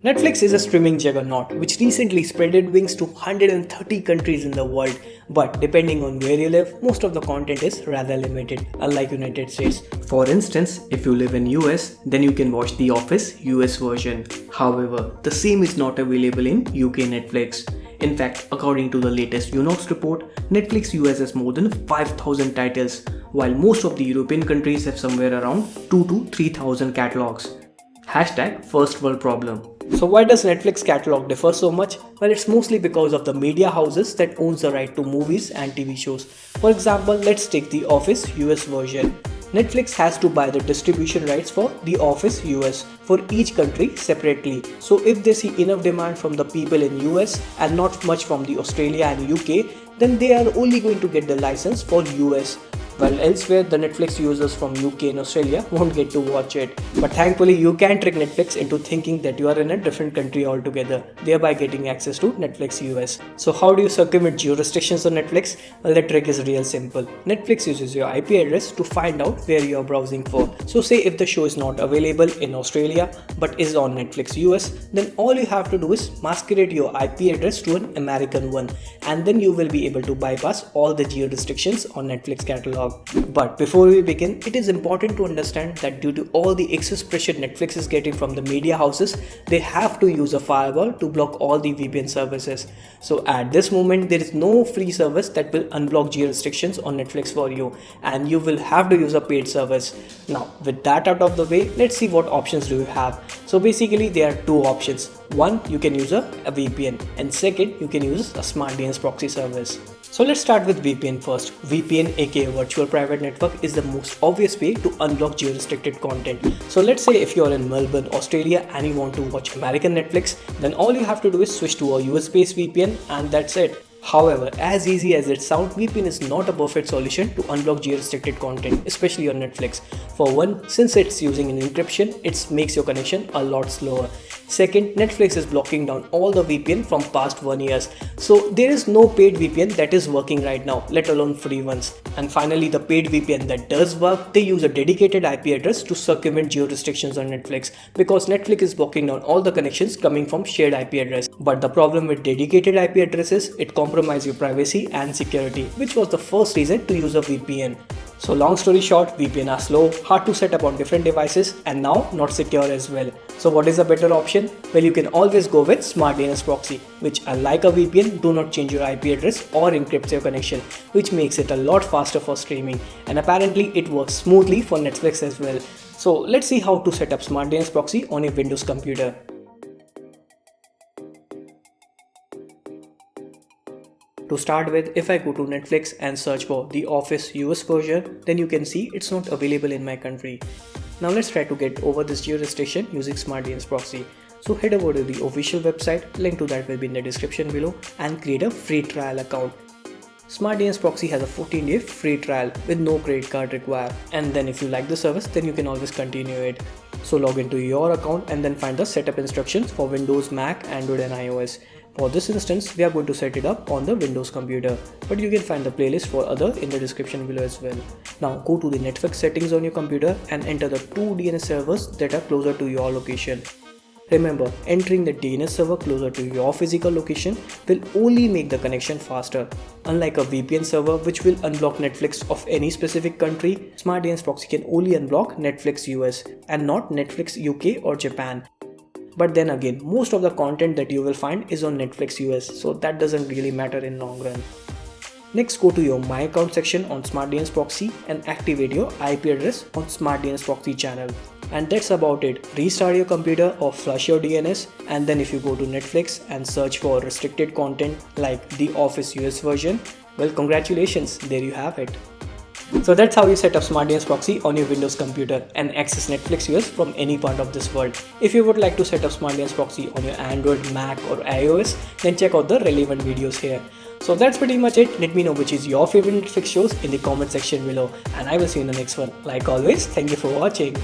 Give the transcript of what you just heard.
Netflix is a streaming juggernaut which recently spread its wings to 130 countries in the world, but depending on where you live, most of the content is rather limited, unlike United States. For instance, if you live in US, then you can watch The Office US version. However, the same is not available in UK Netflix. In fact, according to the latest UNOX report, Netflix US has more than 5,000 titles, while most of the European countries have somewhere around 2 to 3,000 catalogs. Hashtag first world problem. So why does Netflix catalog differ so much? Well, it's mostly because of the media houses that owns the right to movies and TV shows. For example, let's take The Office US version. Netflix has to buy the distribution rights for The Office US for each country separately. So if they see enough demand from the people in US and not much from the Australia and UK, then they are only going to get the license for US. While elsewhere, the Netflix users from UK and Australia won't get to watch it. But thankfully, you can trick Netflix into thinking that you are in a different country altogether, thereby getting access to Netflix US. So how do you circumvent jurisdictions on Netflix? Well, the trick is real simple. Netflix uses your IP address to find out where you are browsing for. So say if the show is not available in Australia but is on Netflix US, then all you have to do is masquerade your IP address to an American one, and then you will be able to bypass all the jurisdictions on Netflix catalog. But before we begin, it is important to understand that due to all the excess pressure Netflix is getting from the media houses, they have to use a firewall to block all the VPN services. So at this moment, there is no free service that will unblock jurisdictions on Netflix for you, and you will have to use a paid service. Now, with that out of the way, let's see what options do you have. So basically, there are two options. One, you can use a VPN, and second, you can use a SmartDNS proxy service. So let's start with VPN first. VPN, aka Virtual Private Network, is the most obvious way to unblock geo-restricted content. So let's say if you're in Melbourne, Australia and you want to watch American Netflix, then all you have to do is switch to a US-based VPN and that's it. However, as easy as it sounds, VPN is not a perfect solution to unblock geo-restricted content, especially on Netflix. For one, since it's using an encryption, it makes your connection a lot slower. Second, Netflix is blocking down all the VPN from past 1 year. So there is no paid VPN that is working right now, let alone free ones. And finally, the paid VPN that does work, they use a dedicated IP address to circumvent geo-restrictions on Netflix, because Netflix is blocking down all the connections coming from shared IP address. But the problem with dedicated IP addresses, it compromises your privacy and security, which was the first reason to use a VPN. So long story short, VPN are slow, hard to set up on different devices, and now not secure as well. So what is a better option? Well, you can always go with SmartDNS proxy, which unlike a VPN, do not change your IP address or encrypts your connection, which makes it a lot faster for streaming. And apparently it works smoothly for Netflix as well. So let's see how to set up SmartDNS proxy on your Windows computer. To start with, if I go to Netflix and search for The Office US version, then you can see it's not available in my country. Now let's try to get over this jurisdiction using SmartDNS proxy. So head over to the official website, link to that will be in the description below, and create a free trial account. SmartDNS proxy has a 14-day free trial with no credit card required, and then if you like the service, then you can always continue it. So log into your account and then find the setup instructions for Windows, Mac, Android and iOS. For this instance, we are going to set it up on the Windows computer, but you can find the playlist for other in the description below as well. Now go to the Netflix settings on your computer and enter the two DNS servers that are closer to your location. Remember, entering the DNS server closer to your physical location will only make the connection faster. Unlike a VPN server which will unblock Netflix of any specific country, SmartDNS proxy can only unblock Netflix US and not Netflix UK or Japan. But then again, most of the content that you will find is on Netflix US, so that doesn't really matter in long run. Next, go to your My Account section on SmartDNS proxy and activate your IP address on SmartDNS proxy channel. And that's about it. Restart your computer or flush your DNS, and then if you go to Netflix and search for restricted content like The Office US version, well, congratulations, there you have it. So that's how you set up SmartDNS proxy on your Windows computer and access Netflix US from any part of this world. If you would like to set up SmartDNS proxy on your Android, Mac or iOS, then check out the relevant videos here. So that's pretty much it. Let me know which is your favorite Netflix shows in the comment section below, and I will see you in the next one. Like always, thank you for watching.